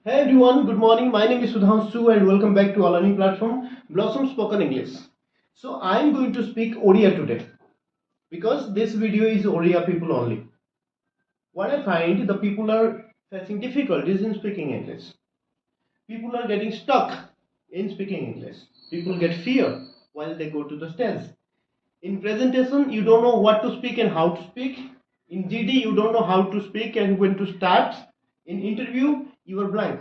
Hey everyone, good morning. My name is Sudhanshu and welcome back to our learning platform Blossom Spoken English. So I am going to speak ODIYA today because this video is ODIYA people only. What I find, the people are facing difficulties in speaking English. People are getting stuck in speaking English. People get fear while they go to the stage. In presentation, you don't know what to speak and how to speak. In GD, you don't know how to speak and when to start. In interview, you are blank.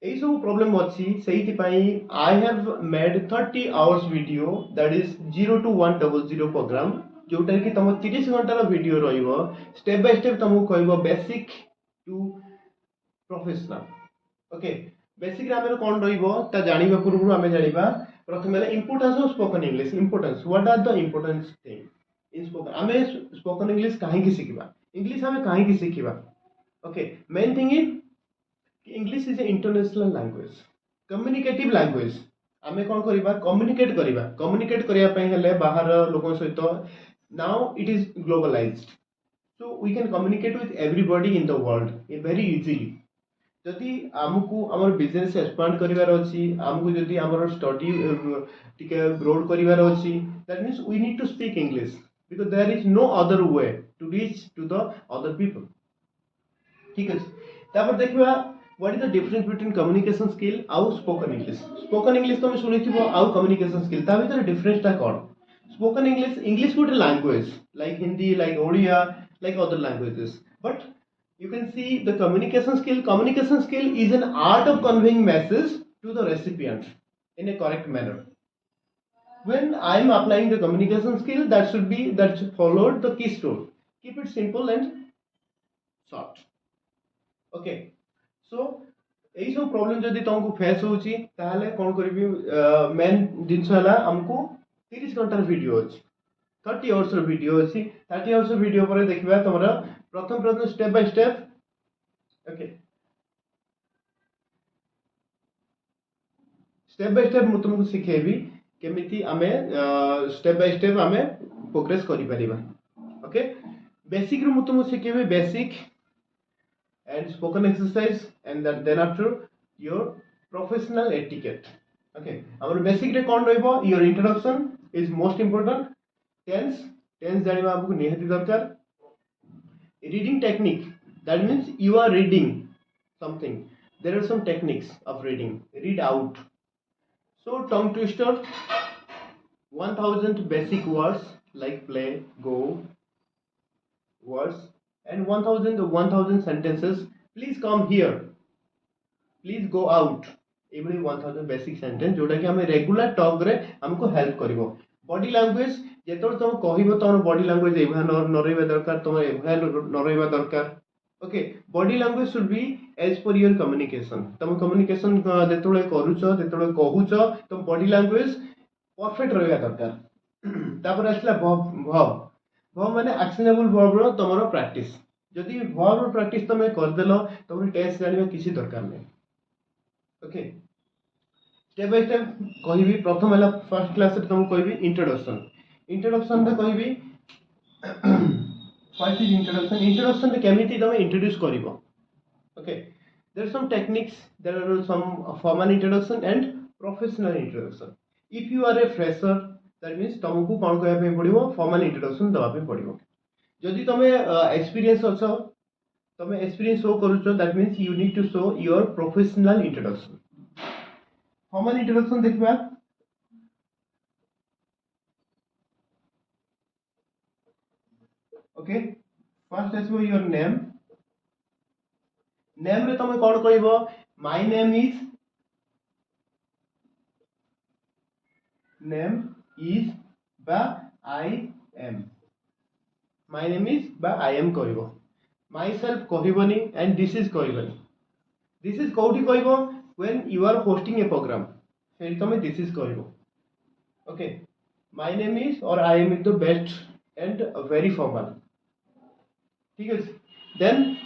এই ସବୁ problem ଅଛି ସେଇଥିପାଇଁ I have made 30 hours video that is 0 to 100 program ଯୋଉଟା କି ତମ 30 ଘଣ୍ଟାର video ରହିବ step by step ତମକୁ କହିବ basic to professional. Okay basic ରେ ଆମର କଣ ରହିବ ତା ଜାଣିବା ପୂର୍ବରୁ ଆମେ ଜାଣିବା ପ୍ରଥମେ ହେଲା importance of spoken English. Importance what are the importance thing in spoken. ଆମେ ସ୍ପୋକନ ଇଂଲିଶ କାହିଁକି ଶିଖିବା, ଇଂଲିଶ ଆମେ କାହିଁକି ଶିଖିବା. Okay main thing is English is a international language, communicative language. आमे कोन करिबा कम्युनिकेट करिया पई हेले बाहर लोक सहित. Now it is globalised, so we can communicate with everybody in the world very easily. जदि आमको हमर बिजनेस एक्सपांड करिवार अछि, आमको जदि हमर स्टडी टिके ब्रॉड करिवार अछि, that means we need to speak English because there is no other way to reach to the other people. ठीक है. तापर देखिबा what is the difference between communication skill ଆଉ spoken english. spoken english ତମେ ଶୁଣିଥିବ ଆଉ communication skill ତା ଭିତରେ difference ଟା କଣ. spoken english ଗୋଟେ language like hindi, like odia, like other languages, but you can see the communication skill is an art of conveying message to the recipient in a correct manner. When I am applying the communication skill, that should follow the keystone. Keep it simple and short. Okay. सो यही सब problem जदि तुमको face होची ताहले कोन करबी. Main जिंस हला हमको 30 घंटा वीडियो अछि, 30 आवर्स वीडियो अछि. 30 आवर्स वीडियो पर देखिबा तमरा प्रथम step by step. Okay step by step मु तुमको सिखेबी केमिति आमे स्टेप बाय स्टेप आमे प्रोग्रेस करि परिबा. ओके बेसिक रु मु तुमको सिखेबी basic and spoken exercise, and then after your professional etiquette. Okay, our basic re kon roibo, your introduction is most important. Tense janiba amku nihati darkar. Reading technique, that means you are reading something, there are some techniques of reading. Read out. So tongue twister, 1000 basic words like play, go words, and 1000 sentences. Please come here, please go out. Every 1000 basic sentence जोटा कि हमें regular talk रे हमको help करिवो. Body language जेतोर तुम कहइबो तोर body language एभा न रहबा दरकार, तुम एभा न रहबा दरकार. Okay body language should be as per your communication. तुम कम्युनिकेशन जेतोले करूचो जेतोले कहूचो तुम बॉडी लैंग्वेज परफेक्ट रहबा दरकार. तापर आसला वर्ब. वर्ब माने एक्शनेबल वर्ब रो तमरो प्रैक्टिस. जदि वर्ब प्रैक्टिस तुम कर देलो तुम टेस्ट जानिबा किसी दरकार नै. ओके स्टेप बाय स्टेप कहबी. प्रथम हला फर्स्ट क्लास रे तुम कहबी इंट्रोडक्शन रे कहबी. फर्स्ट इज इंट्रोडक्शन रे केमिति तुम इंट्रोड्यूस करिवो. Okay there are some techniques, there are some formal introduction and professional introduction. If you are a fresher, that means तुमको कोन कहबा पे पड़िवो, फॉर्मल इंट्रोडक्शन दवा पे पड़िवो. जदि तुम एक्सपीरियंस अछो, तुम एक्सपीरियंस शो करूचो, that means you need to show your professional introduction. Formal introduction देखबा. ओके फर्स्ट आसबो योर नेम. नेम रे तुम कोन कहबो, माय नेम इज बा I am. My name is बा आई एम कहबो. माई सेल्फ कहबनी एंड दिस इज कहबनी. दिस इज कौटी कहबो when you are hosting a program, सेठी तुम दिस इज कहबो. Okay my name is or I M is the best and very formal. ठीक है. देन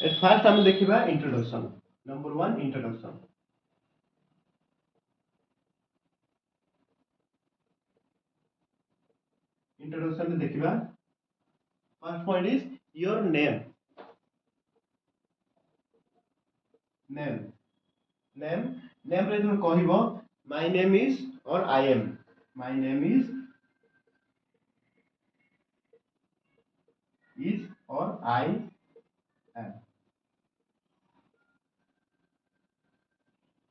एट फास्ट आम देखा इंट्रोडक्शन नंबर 1 इंट्रोडक्शन इंट्रोडक्शन देखा first point is your name name name name रे तुम कहबो my name is or I am my name is or I am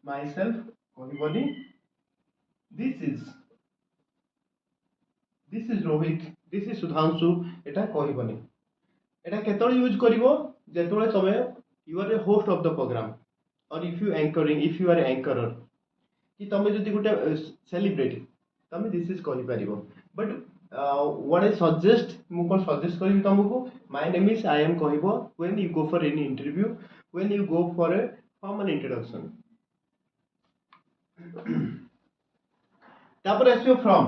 myself कहबनी this is Rohit this is Sudhanshu एटा कहबनी एटा केतळे यूज करिवो जेतळे तमे you are a host of the program or if you are एंकरर कि तमे जदि गोटे सेलिब्रिटी तमे दिस इज कहि परिबो बट व्हाट आई सजेस्ट मु कोन सजेस्ट करिवि तुमको my name is I am कहबो when you go for any interview when you go for a formal introduction तापर आसियो फ्रॉम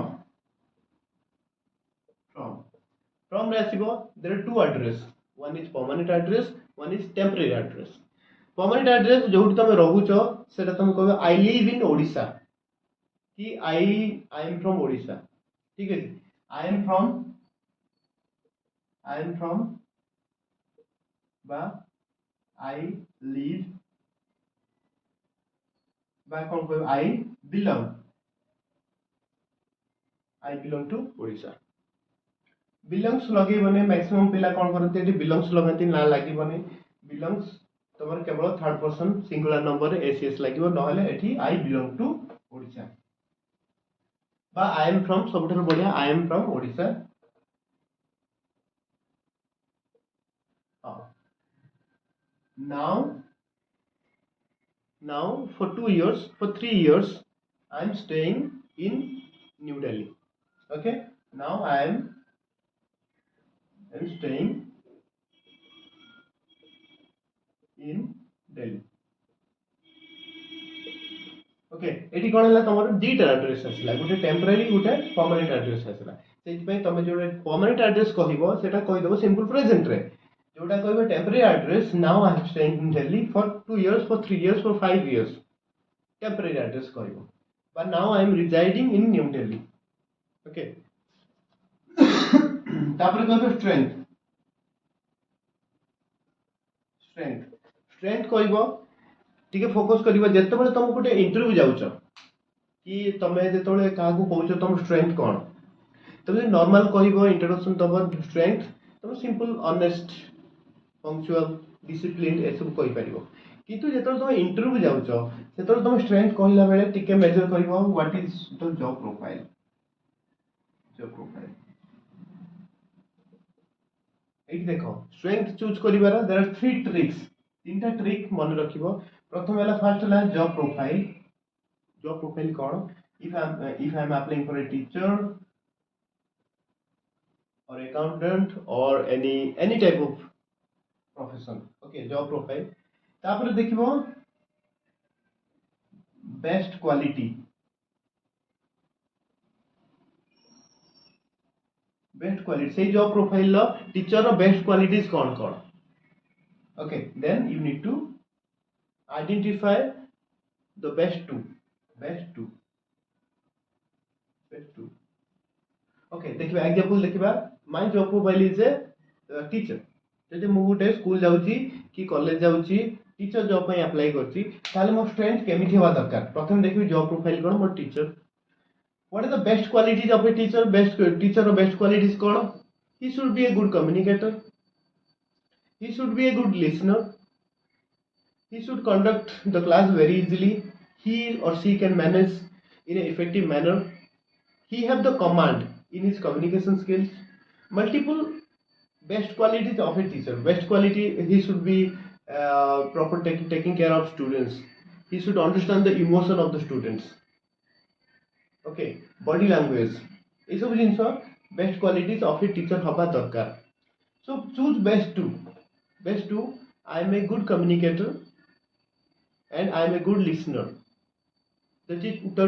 रे आसिबो there are two address one is permanent address one is temporary address permanent address जो तुम रोच से तुम कह आई लिव इन ओडिशा कि आई एम फ्रॉम ओडिशा ठीक है आई एम फ्रॉम बा आई लिव बा कौन कह I belong to Odisha belongs लगे बने मैक्सिमम पिला कौन करते बिलोंग्स लगाती ना लगे बिलोंग्स तुम केवल third person singular number ACS लगे ना आई बिलोंग टू ओडिशा बा आई एम फ्रॉम सब बढ़िया आई am from Odisha now for 3 years I am staying in New Delhi. Okay, now I am staying in Delhi. Okay एटी कोन हला तमर दीटा एड्रेस आसला गोटे टेम्पररी गोटे परमानेंट एड्रेस आसला सेति पई तमे जो परमानेंट एड्रेस कहिबो सेटा कहि देबो सिंपल प्रेजेंट रे जोटा कहिबो temporary address now I am staying in Delhi for 2 years for 3 years for 5 years temporary address कहिबो but now I am residing in new Delhi okay तापर कहिबो स्ट्रेंथ कहिबो ठीक है फोकस करिबा जत्ते बेले तुम गोटे इंटरव्यू जाउछ कि तमे जत्ते बेले काहा को कहउछ तुम स्ट्रेंथ कोन तमे नॉर्मल कहिबो इंट्रोडक्शन तब स्ट्रेंथ तुम सिंपल ऑनेस्ट पंक्चुअल डिसिप्लिन ए सब कहि परिबो किंतु जत्ते तुम इंटरव्यू जाउछ सेते तुम स्ट्रेंथ कहला बेले टिके मेजर करिबो what is the job profile एट देखो स्ट्रेंथ चूज करिबार देयर आर 3 ट्रिक्स तीनटा ट्रिक मन रखिबो प्रथम है फर्स्ट है जॉब प्रोफाइल कौन if I am applying for a teacher or accountant or any type of profession okay job profile तापर देखिबो बेस्ट क्वालिटी से जॉब प्रोफाइल लो टीचर रो बेस्ट क्वालिटीज कौन कौन okay then you need to identify the best two okay देखिबा example देखिबा my job profile is a teacher जदि मु गुटे स्कूल जाउची कि कॉलेज जाउची टीचर जॉब पय अप्लाई करची ताले मो स्ट्रेंथ केमिथि होबा दरकार प्रथम देखिबी जॉब प्रोफाइल कोन मो teacher what is the best qualities of a teacher teacher best qualities cone he should be a good communicator he should be a good listener he should conduct the class very easily he or she can manage in an effective manner he have the command in his communication skills multiple best qualities of a teacher best quality he should be proper taking care of students he should understand the emotion of the students okay body language ये सब जिनस best qualities of a teacher हवा दरकार so choose best two I am a good communicator and I am a good listener the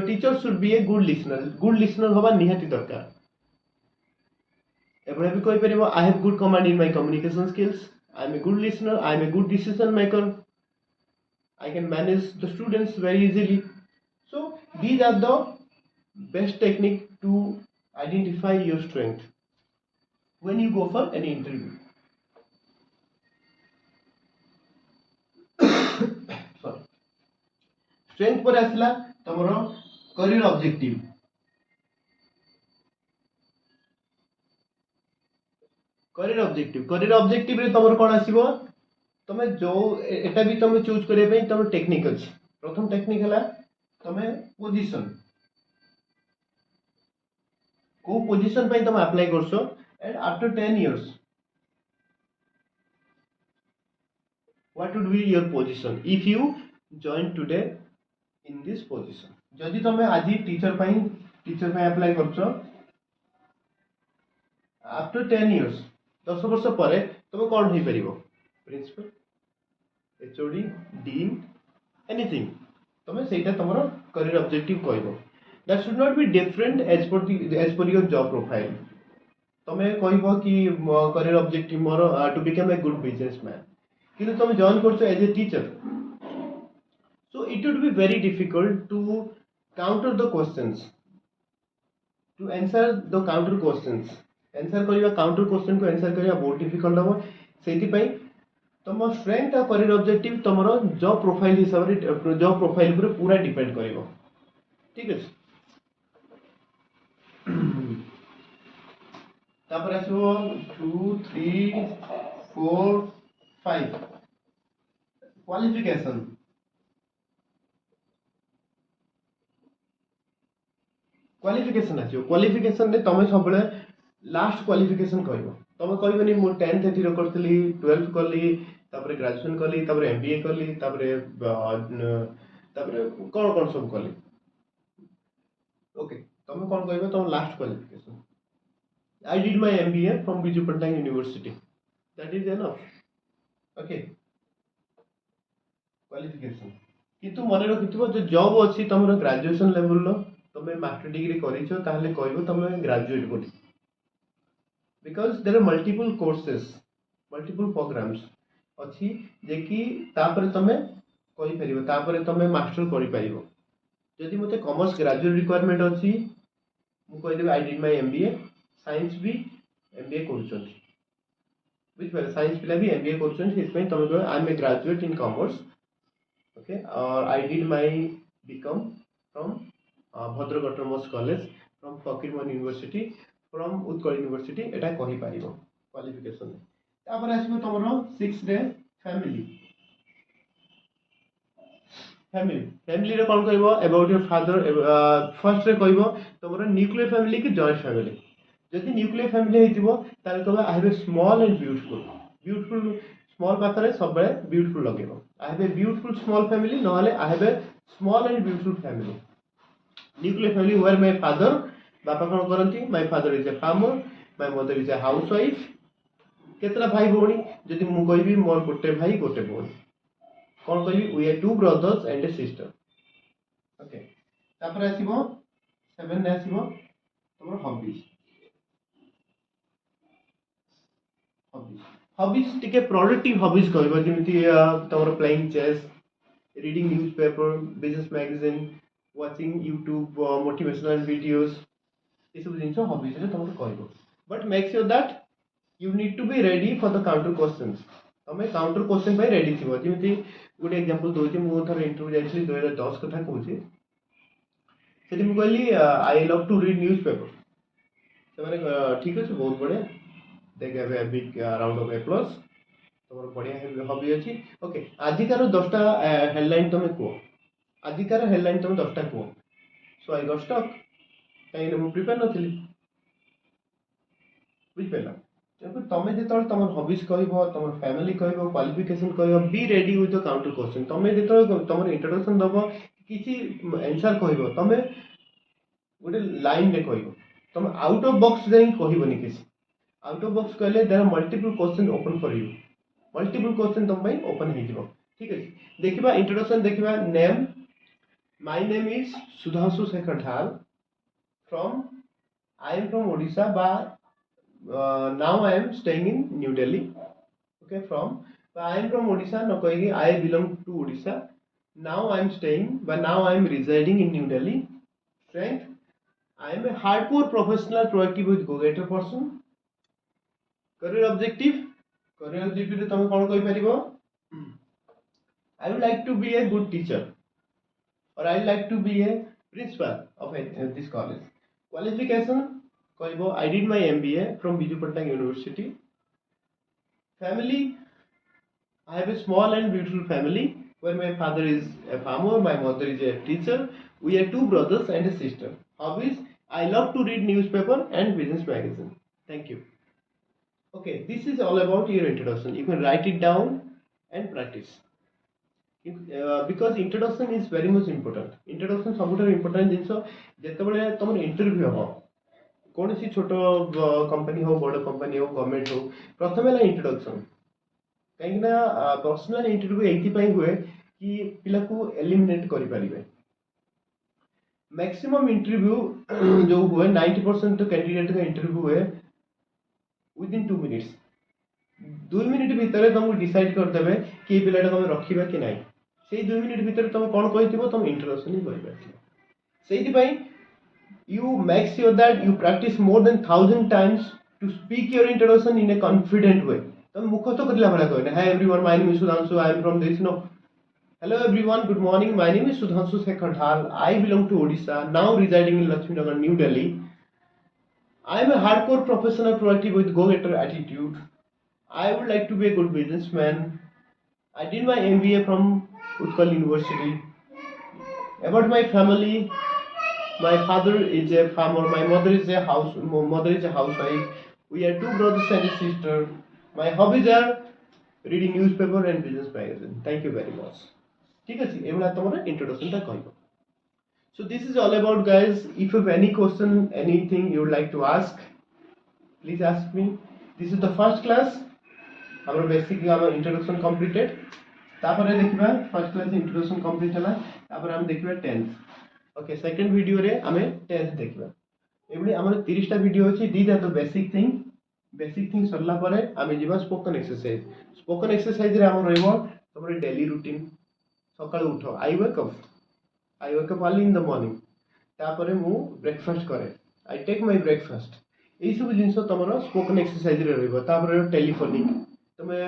teacher should be a good listener हवा निहाती दरकार एबळे भी कहि परिबो I have good command in my communication skills I am a good listener, I am a good decision maker, I can manage the students very easily. So these are the best technique to identify your strength when you go for any interview. Sorry. Strength पर आसला तमरो career objective. career objective रे तमरो कोन आसीबो तमे जो एटा भी तमे choose करे पे तमे टेक्निक अछि. प्रथम टेक्निक हला तमे पोजीशन को पोजीशन पे तमे apply करसो and after 10 years what would be your position if you join today in this position. जदि तमे आज टीचर पे अप्लाई करछो आफ्टर 10 years 10 वर्ष परे तमे कोन होई परिबो प्रिंसिपल एचओडी डीन एनीथिंग तमे सेटा तमरो करियर ऑब्जेक्टिव कहबो. That should not be different as per your job profile. तमे कहबो कि career objective more to become a good businessman किंतु तमे जॉइन करछो as a teacher. So it would be very difficult to counter the questions, to answer the counter questions. Answer करिया counter question को answer करिया बहुत difficult हो. सेति पई तम स्ट्रेंथ आ करियर ऑब्जेक्टिव तमरो जॉब प्रोफाइल हिसाब रे जॉब प्रोफाइल पर पूरा डिपेंड करिवो. ठीक है. तापर आसो 2 3 4 5 क्वालिफिकेशन. क्वालिफिकेशन आछो. क्वालिफिकेशन ने तमे सबले लास्ट क्वालिफिकेशन कहबो. तमे कहबनी मु 10th एथि रो करतली 12th करली तापर ग्रेजुएशन करली तापर एमबीए करली तापर कोन सब करली. ओके तमे कोन कहबो तम last qualification. I did my MBA from Biju Patnaik university. That is enough. Okay qualification किंतु मन रखिथबो जो जॉब अछि तमरो ग्रेजुएशन लेवल लो तमे मास्टर डिग्री करिछो ताहले कहबो तमे ग्रेजुएट बोली. Because there are multiple courses multiple programmes अछि जे कि तापर तमे कहि परिबो तापर तमे मास्टर करि परिबो. जदि मते कॉमर्स ग्रेजुएट रिक्वायरमेंट अछि मु कहि देबे आई डिड माय एमबीए. साइंस भी एमबीए करूछथि बुझ पर साइंस पिला भी एमबीए करूछथि. इस पे तमे कहबो I am a graduate in commerce. Okay or I did my BCom from Bhadrak autonomous college from Fakir Mohan university from Utkal university. एटा कहि पारिबो क्वालिफिकेशन. तापर आसीबो तमरो 6 डे फैमिली. फैमिली रे कोन कहबो अबाउट योर फादर. फर्स्ट रे कहबो तमरो न्यूक्लियर फैमिली कि जॉइंट फैमिली. जदि न्यूक्लियर फैमिली हेतिबो ताले कहबो I have a small and beautiful small पाखरे सब बळे beautiful लगेबो. I have a beautiful small family नहले I have a small and beautiful family. Nuclear family where my father बापा कोन करंती. My father is a farmer. My mother is a housewife. केतरा भाई भौणी जदि मु कहबी मोर गोटे भाई गोटे भौणी कोन कहबी we are two brothers and a sister. Okay तापर आसीबो 7 ने आसीबो तमरो हॉबीज. हॉबीज टिके प्रोडक्टिव हॉबीज कहबो जेमिति तमरो playing chess, reading newspaper, business magazine, watching YouTube motivational videos. ये सब जिंस हॉबीज रे तमरो कहबो. But make sure that you need to be ready for the counter questions. तमे काउंटर क्वेश्चन पे रेडी थिबो. जेमिति गुड एग्जांपल दोछि मु थर इंटरव्यू जाइछली 2010 कथा कहूछि. सेति मु कहली I love to read newspaper. से माने ठीक अछि बहुत बढ़िया. They gave a big round of applause. तमरो बढ़िया हॉबी अछि. ओके आजिकार 10टा हेडलाइन तमे को. आजिकार हेडलाइन तमे 10टा को. सो आई गॉट स्टक. काई मु प्रिपेयर नथिली. बुझ पेला. तमे जेतल तमर हॉबीज कहबो तमर फैमिली कहबो क्वालिफिकेशन कहबो be ready with the counter question. तमे जेतल तमर इंट्रोडक्शन दबो किछि आंसर कहबो तमे गोटे लाइन रे कहबो. तमे आउट ऑफ बॉक्स जाई कहबोनी किछि. आउट ऑफ बॉक्स कहले there are multiple question open for you. Multiple question तम पई ओपन हे जिवो. ठीक अछि. देखिबा इंट्रोडक्शन देखिबा name. My name is Sudhanshu Shekhar Dhal from I am from Odisha बा now I am staying in New Delhi. Okay, from, I am from Odisha, no koigi I belong to Odisha. Now I am staying, but now I am residing in New Delhi. Strength, I am a hardcore professional proactive with go-getter person. Career objective, career objective रे तमे कोन कहि परिबो? I would like to be a good teacher, or I would like to be a principal of this college. Qualification, କହିବ I did my MBA from Biju Patnaik University. Family, I have a small and beautiful family where my father is a farmer, my mother is a teacher. We are two brothers and a sister. Hobbies, I love to read newspaper and business magazine. Thank you. Okay, this is all about your introduction. You can write it down and practice. Because introduction is very much important. Introduction ସବୁଠାରୁ important ଜିନିଷ ଯେତେବେଳେ ତମର interview ହବ କୌଣସି ଛୋଟ company हो बड़ company हो गवर्नमेंट हो प्रथम है इंट्रोडक्शन कहीं पर्सनल इंटरव्यू एइथि हुए कि पिला को एलिमिनेट करि परिबे मैक्सिमम इंटरव्यू जो हुए 90% तो कैंडिडेट का इंटरव्यू हुए विदिन 2 मिनिट्स 2 मिनिट भितर तुम डिसाइड कर देबे कि पिलाटा तुम रखिबा कि नाही से 2 मिनिट भितर तुम कोन कहिथिबो तुम इंट्रोडक्शन ही करि परथिबो सेहि पई you make sure that you practice more than 1,000 times to speak your introduction in a confident way. तुम मुखस्त करला भला कहना Hi everyone, my name is Sudhanshu, I am from this. No. Hello everyone, good morning. My name is Sudhanshu SIKHIBA. I belong to Odisha, now residing in Lakshminagar, New Delhi. I am a hardcore professional proactive with go-getter attitude. I would like to be a good businessman. I did my MBA from Utkal University. About my family, my father is a farmer, my mother is a housewife. We are two brothers and a sister. My hobbies are reading newspaper and business magazine. Thank you very much. ठीक अछि एवला तमरा introduction ता कहबो. So this is all about guys. If you have any question, anything you would like to ask, please ask me. This is the first class. Our basic our introduction completed. तापर देखिबा first class introduction complete हला तापर हम देखिबा 10th. Okay second video रे हमें 10th देखिबा एबडी हमर 30 टा वीडियो अछि these are the basic thing सरला परे हमें जीवा स्पोकन एक्सरसाइज रे हम रहबो तमरे डेली रूटीन सकाळ उठो I wake up early in the morning तापर मु ब्रेकफास्ट करे आई टेक माय ब्रेकफास्ट एई सब जिंस तमरो स्पोकन एक्सरसाइज रे रहबो तापर टेलीफोनिक तमे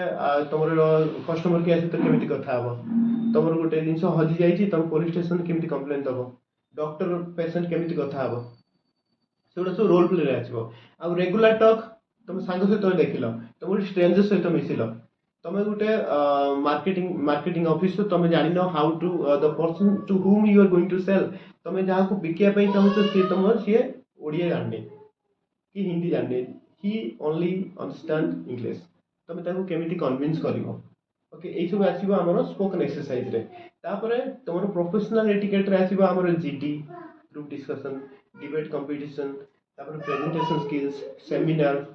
तमर कस्टमर केयर सहित केमिति कथा हबो तमर गोटे जिंस हजि जाईछि तम पुलिस स्टेशन केमिति कंप्लेंट दबो डॉक्टर पेशेंट केमिति कथा हबो सेउडा सब रोल प्ले रे आछिबो आ रेगुलर टॉक तुम सांग सहित देखिलो तुम स्ट्रेंजर सहित मिसिलो तुम गोटे मार्केटिंग ऑफिस तुम जानिनो how to the person to whom you are going to sell तुम जहा को बिकिया पई चाहछो से तुम से ओडिया जानने कि हिंदी जानने ही ओनली अंडरस्टैंड इंग्लिश तुम ताको केमिति कन्विंस करिवो ओके एई सब आसीबो हमरो स्पोकन एक्सरसाइज रे तापरे तुमरो प्रोफेशनल एटिकेट रे आसीबो हमरो GD group discussion debate competition तापरे प्रेजेंटेशन स्किल्स सेमिनार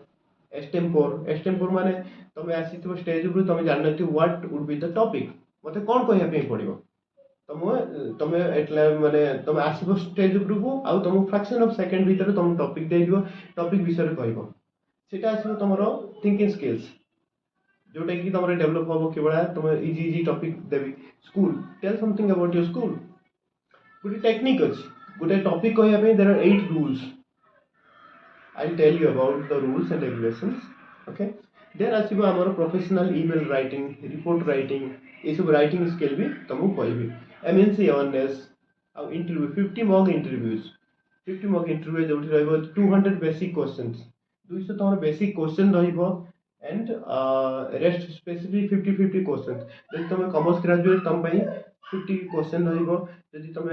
एस्टेम्पोर माने तुम आसीथिबो स्टेज ऊपर तुम जाननथि what would be the topic मते कोन कहिया पे पड़िबो तुम एटला माने तुम आसीबो स्टेज ऊपर को आ तुम फ्रैक्शन ऑफ सेकंड भीतर तुम टॉपिक देइबो टॉपिक विषय रे कहइबो सेटा आसीबो तुमरो थिंकिंग स्किल्स जोटा कि तुम डेवलप हम केवल तुम इजी टॉपिक देवी school tell something about your school गोटे टेक्निक अच्छी गोटे टॉपिक कहया there are 8 rules I will tell you about the rules and regulations okay then आसीबो हमर professional email writing report writing ए सब राइटिंग स्किल भी तुमको कहबी एमएनसी अवेयरनेस आ इंटरव्यू 50 मॉक इंटरव्यू जोठी रहबो 200 बेसिक क्वेश्चंस 200 तमर बेसिक क्वेश्चन रहबो and rest specific 50 क्वेश्चन जदि तुम कॉमर्स ग्रेजुएट तुम 50 क्वेश्चन रहिबो जदि तुम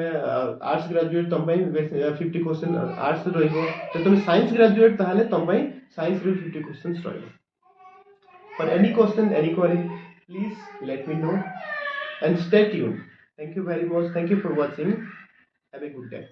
आर्ट्स ग्रेजुएट तुम 50 क्वेश्चन आर्ट्स रहिबो तो तुम साइंस ग्रेजुएट ताहले तुम साइंस रे 50 क्वेश्चंस रहिबो for any question any query please let me know and stay tuned. Thank you very much. Thank you for watching. Have a good day.